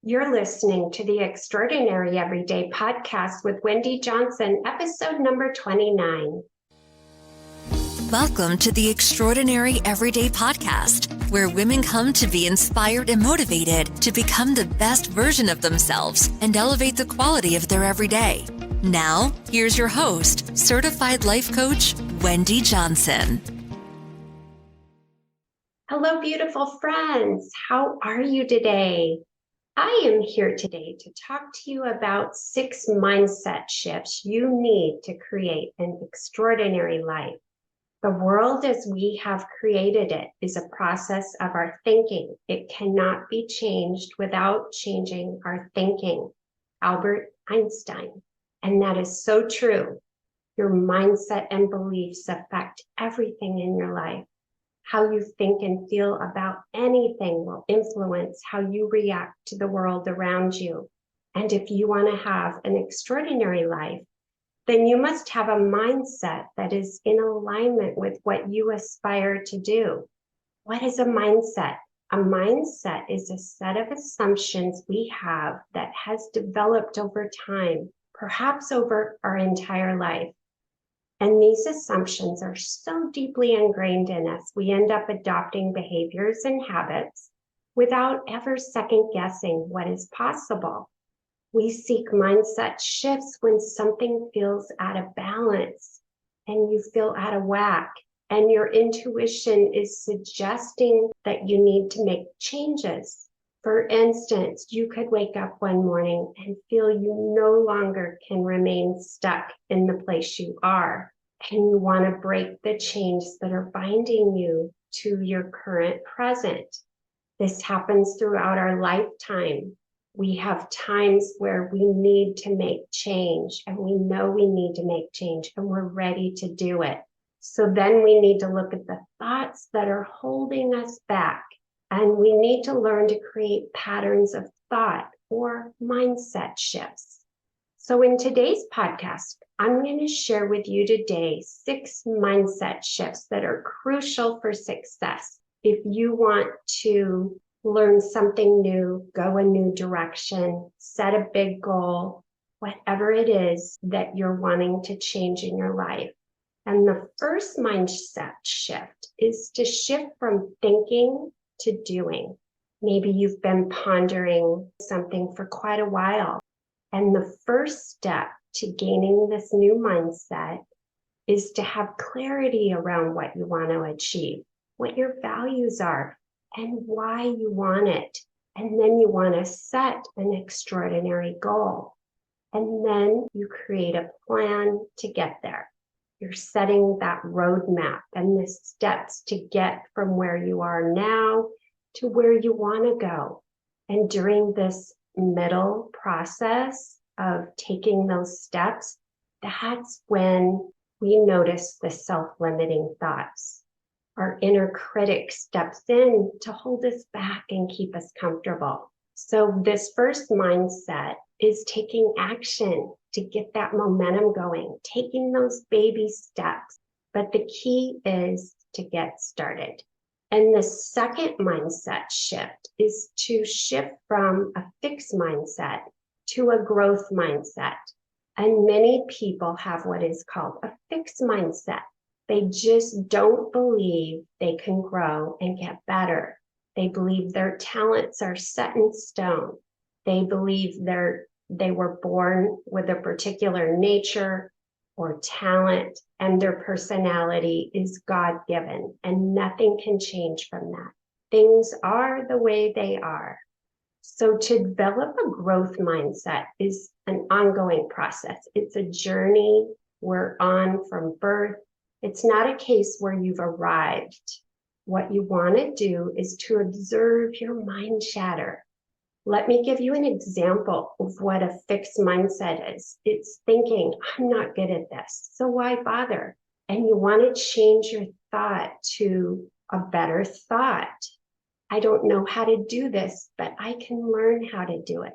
You're listening to the Extraordinary Everyday Podcast with Wendy Johnson, episode number 29. Welcome to the Extraordinary Everyday Podcast, where women come to be inspired and motivated to become the best version of themselves and elevate the quality of their everyday. Now, here's your host, certified life coach, Wendy Johnson. Hello, beautiful friends. How are you today? I am here today to talk to you about 6 mindset shifts you need to create an extraordinary life. The world as we have created it is a process of our thinking. It cannot be changed without changing our thinking. Albert Einstein. And that is so true. Your mindset and beliefs affect everything in your life. How you think and feel about anything will influence how you react to the world around you. And if you want to have an extraordinary life, then you must have a mindset that is in alignment with what you aspire to do. What is a mindset? A mindset is a set of assumptions we have that has developed over time, perhaps over our entire life. And these assumptions are so deeply ingrained in us, we end up adopting behaviors and habits without ever second guessing what is possible. We seek mindset shifts when something feels out of balance and you feel out of whack, and your intuition is suggesting that you need to make changes. For instance, you could wake up one morning and feel you no longer can remain stuck in the place you are, and you want to break the chains that are binding you to your current present. This happens throughout our lifetime. We have times where we need to make change, and we know we need to make change, and we're ready to do it. So then we need to look at the thoughts that are holding us back. And we need to learn to create patterns of thought or mindset shifts. So in today's podcast, I'm going to share with you today 6 mindset shifts that are crucial for success. If you want to learn something new, go a new direction, set a big goal, whatever it is that you're wanting to change in your life. And the first mindset shift is to shift from thinking to doing. Maybe you've been pondering something for quite a while. And the first step to gaining this new mindset is to have clarity around what you want to achieve, what your values are, and why you want it. And then you want to set an extraordinary goal. And then you create a plan to get there. You're setting that roadmap and the steps to get from where you are now to where you want to go. And during this middle process of taking those steps, that's when we notice the self-limiting thoughts. Our inner critic steps in to hold us back and keep us comfortable. So this first mindset is taking action to get that momentum going, taking those baby steps. But the key is to get started. And the second mindset shift is to shift from a fixed mindset to a growth mindset. And many people have what is called a fixed mindset. They just don't believe they can grow and get better. They believe their talents are set in stone. They believe they were born with a particular nature or talent, and their personality is God-given, and nothing can change from that. Things are the way they are. So to develop a growth mindset is an ongoing process. It's a journey we're on from birth. It's not a case where you've arrived. What you want to do is to observe your mind chatter. Let me give you an example of what a fixed mindset is. It's thinking, I'm not good at this, so why bother? And you want to change your thought to a better thought. I don't know how to do this, but I can learn how to do it.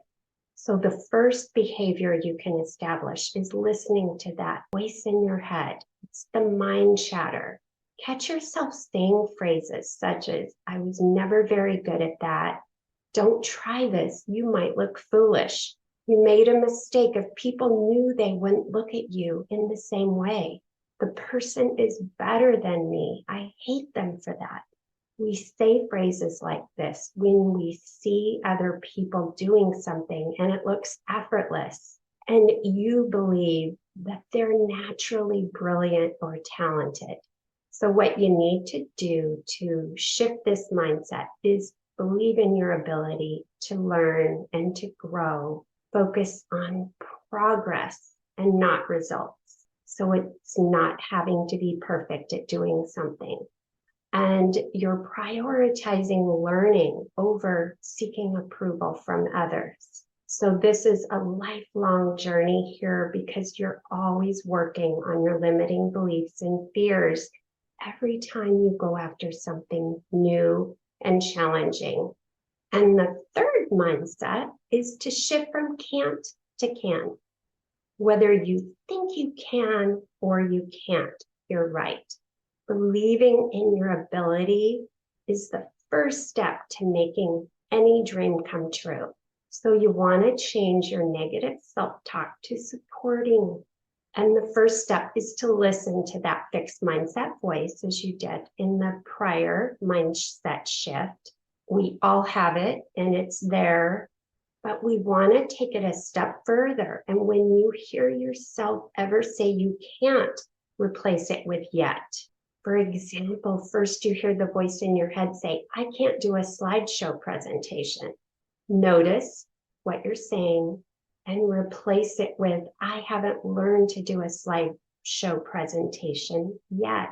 So the first behavior you can establish is listening to that voice in your head. It's the mind chatter. Catch yourself saying phrases such as, I was never very good at that. Don't try this. You might look foolish. You made a mistake. If people knew, they wouldn't look at you in the same way. The person is better than me. I hate them for that. We say phrases like this when we see other people doing something and it looks effortless, and you believe that they're naturally brilliant or talented. So what you need to do to shift this mindset is believe in your ability to learn and to grow. Focus on progress and not results. So it's not having to be perfect at doing something. And you're prioritizing learning over seeking approval from others. So this is a lifelong journey here because you're always working on your limiting beliefs and fears every time you go after something new and challenging. And the third mindset is to shift from can't to can. Whether you think you can or you can't, you're right. Believing in your ability is the first step to making any dream come true. So you want to change your negative self-talk to supporting. And the first step is to listen to that fixed mindset voice, as you did in the prior mindset shift. We all have it and it's there, but we want to take it a step further. And when you hear yourself ever say you can't, replace it with yet. For example, first you hear the voice in your head say, I can't do a slideshow presentation. Notice what you're saying and replace it with, I haven't learned to do a slideshow presentation yet.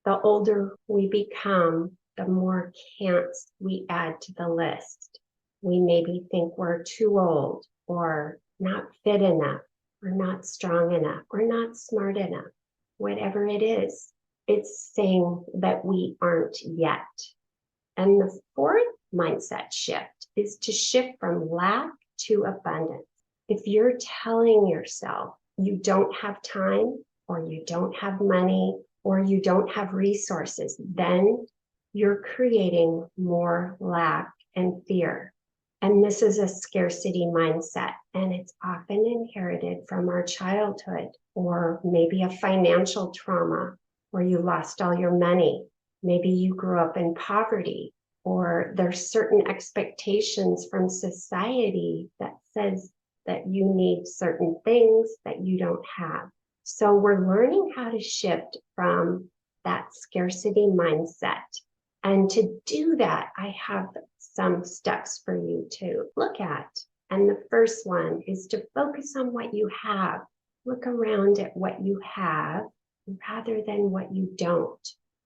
The older we become, the more can'ts we add to the list. We maybe think we're too old or not fit enough or not strong enough or not smart enough. Whatever it is, it's saying that we aren't yet. And the fourth mindset shift is to shift from lack to abundance. If you're telling yourself you don't have time or you don't have money or you don't have resources, then you're creating more lack and fear. And this is a scarcity mindset, and it's often inherited from our childhood, or maybe a financial trauma where you lost all your money. Maybe you grew up in poverty, or there's certain expectations from society that says that you need certain things that you don't have. So we're learning how to shift from that scarcity mindset. And to do that, I have some steps for you to look at. And the first one is to focus on what you have. Look around at what you have rather than what you don't.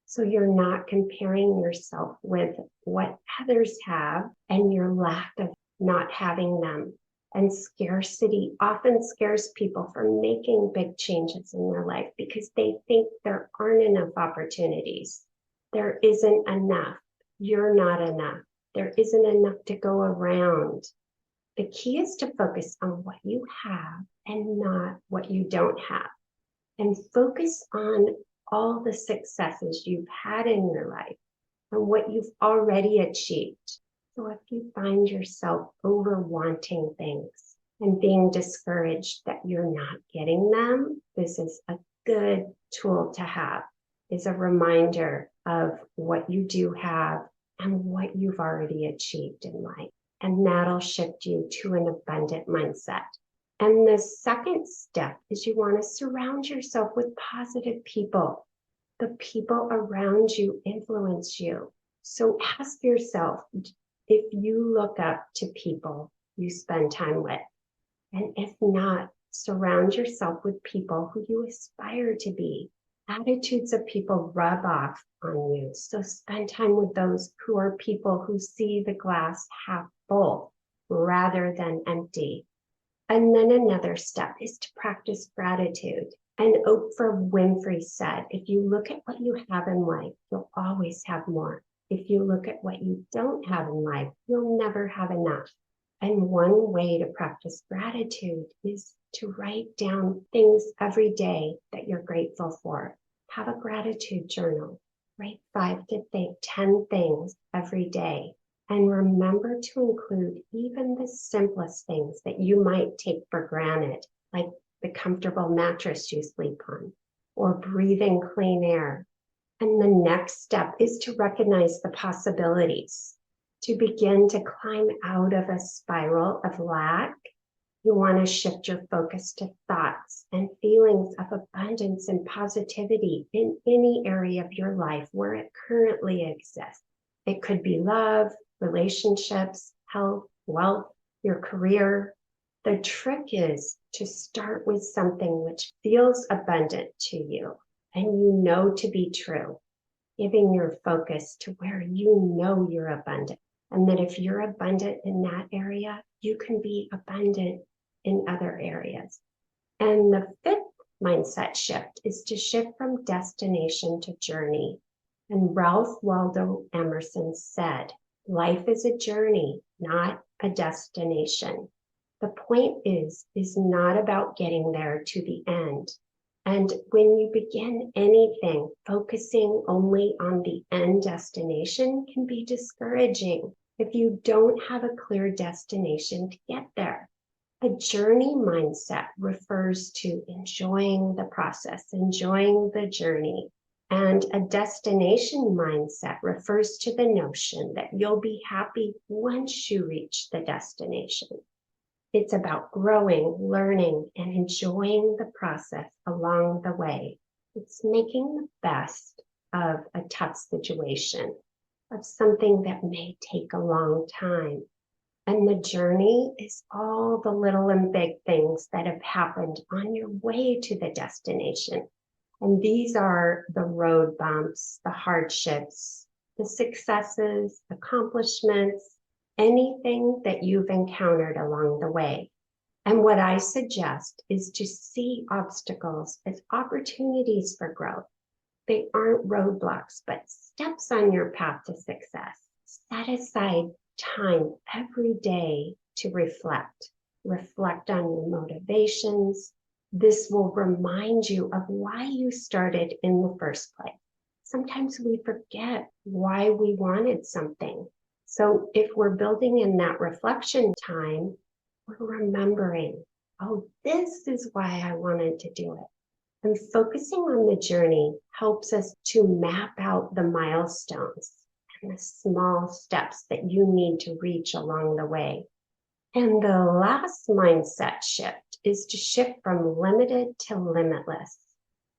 So you're not comparing yourself with what others have and your lack of not having them. And scarcity often scares people from making big changes in their life because they think there aren't enough opportunities. There isn't enough. You're not enough. There isn't enough to go around. The key is to focus on what you have and not what you don't have. And focus on all the successes you've had in your life and what you've already achieved. So if you find yourself over wanting things and being discouraged that you're not getting them, this is a good tool to have, is a reminder of what you do have and what you've already achieved in life. And that'll shift you to an abundant mindset. And the second step is you want to surround yourself with positive people. The people around you influence you. So ask yourself if you look up to people you spend time with. And if not, surround yourself with people who you aspire to be. Attitudes of people rub off on you. So spend time with those who are people who see the glass half full rather than empty. And then another step is to practice gratitude. And Oprah Winfrey said, if you look at what you have in life, you'll always have more. If you look at what you don't have in life, you'll never have enough. And one way to practice gratitude is to write down things every day that you're grateful for. Have a gratitude journal. Write 5 to 10 things every day. And remember to include even the simplest things that you might take for granted, like the comfortable mattress you sleep on or breathing clean air. And the next step is to recognize the possibilities, to begin to climb out of a spiral of lack. You want to shift your focus to thoughts and feelings of abundance and positivity in any area of your life where it currently exists. It could be love, relationships, health, wealth, your career. The trick is to start with something which feels abundant to you and you know to be true, giving your focus to where you know you're abundant. And that if you're abundant in that area, you can be abundant in other areas. And the fifth mindset shift is to shift from destination to journey. And Ralph Waldo Emerson said, life is a journey, not a destination. The point is not about getting there to the end. And when you begin anything, focusing only on the end destination can be discouraging if you don't have a clear destination to get there. A journey mindset refers to enjoying the process, enjoying the journey. And a destination mindset refers to the notion that you'll be happy once you reach the destination. It's about growing, learning, and enjoying the process along the way. It's making the best of a tough situation, of something that may take a long time. And the journey is all the little and big things that have happened on your way to the destination. And these are the road bumps, the hardships, the successes, accomplishments, anything that you've encountered along the way. And what I suggest is to see obstacles as opportunities for growth. They aren't roadblocks, but steps on your path to success. Set aside time every day to reflect on your motivations. This will remind you of why you started in the first place. Sometimes we forget why we wanted something. So if we're building in that reflection time, we're remembering, oh, this is why I wanted to do it. And focusing on the journey helps us to map out the milestones and the small steps that you need to reach along the way. And the last mindset shift is to shift from limited to limitless.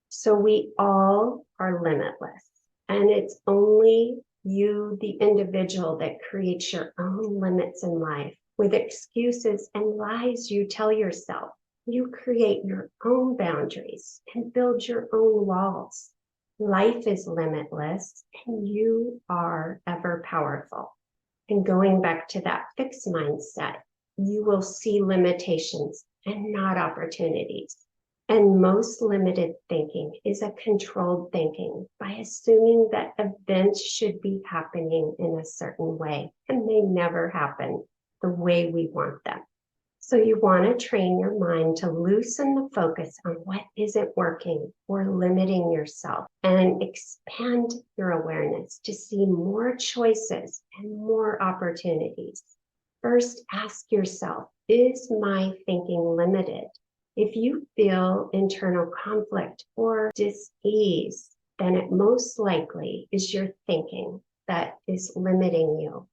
So we all are limitless, and it's only you, the individual, that creates your own limits in life with excuses and lies you tell yourself. You create your own boundaries and build your own walls. Life is limitless, and you are ever powerful. And going back to that fixed mindset, you will see limitations and not opportunities. And most limited thinking is a controlled thinking by assuming that events should be happening in a certain way, and they never happen the way we want them. So you want to train your mind to loosen the focus on what isn't working or limiting yourself and expand your awareness to see more choices and more opportunities. First, ask yourself, is my thinking limited? If you feel internal conflict or dis-ease, then it most likely is your thinking that is limiting you.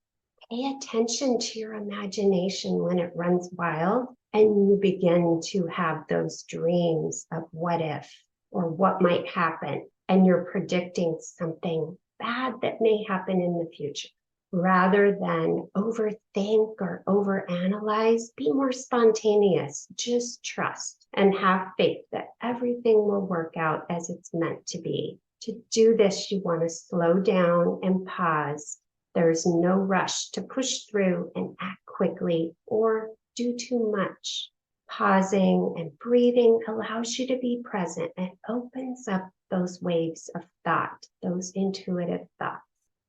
Pay attention to your imagination when it runs wild and you begin to have those dreams of what if or what might happen, and you're predicting something bad that may happen in the future. Rather than overthink or overanalyze, be more spontaneous. Just trust and have faith that everything will work out as it's meant to be. To do this, you want to slow down and pause. There's no rush to push through and act quickly or do too much. Pausing and breathing allows you to be present and opens up those waves of thought, those intuitive thoughts.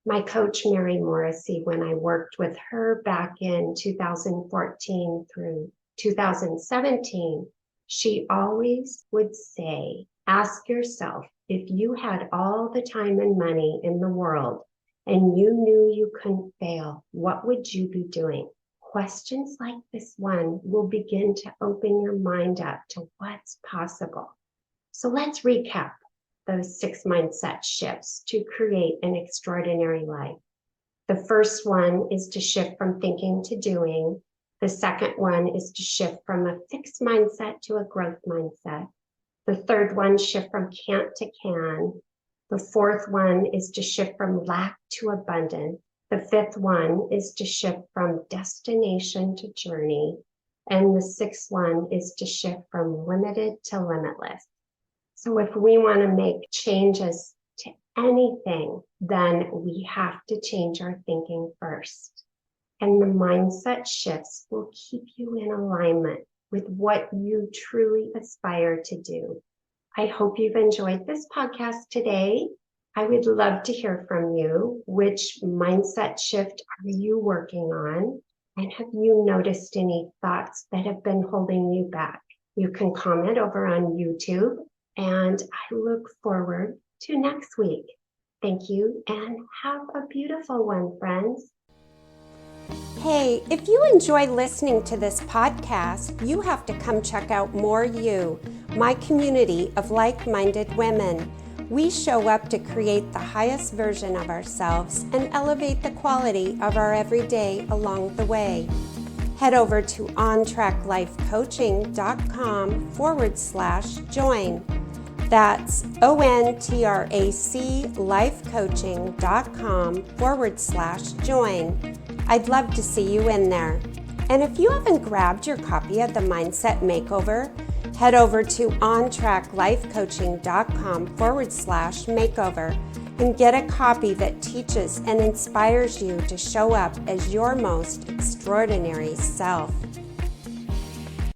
My coach, Mary Morrissey, when I worked with her back in 2014 through 2017, she always would say, ask yourself, if you had all the time and money in the world, and you knew you couldn't fail, what would you be doing? Questions like this one will begin to open your mind up to what's possible. So let's recap those 6 mindset shifts to create an extraordinary life. The first one is to shift from thinking to doing. The second one is to shift from a fixed mindset to a growth mindset. The third one, shift from can't to can. The fourth one is to shift from lack to abundance. The fifth one is to shift from destination to journey. And the sixth one is to shift from limited to limitless. So if we want to make changes to anything, then we have to change our thinking first. And the mindset shifts will keep you in alignment with what you truly aspire to do. I hope you've enjoyed this podcast today. I would love to hear from you. Which mindset shift are you working on? And have you noticed any thoughts that have been holding you back? You can comment over on YouTube, and I look forward to next week. Thank you, and have a beautiful one, friends. Hey, if you enjoy listening to this podcast, you have to come check out More You, my community of like-minded women. We show up to create the highest version of ourselves and elevate the quality of our everyday along the way. Head over to ontracklifecoaching.com/join. That's ontraclifecoaching.com/join. I'd love to see you in there. And if you haven't grabbed your copy of the Mindset Makeover, head over to ontracklifecoaching.com/makeover and get a copy that teaches and inspires you to show up as your most extraordinary self.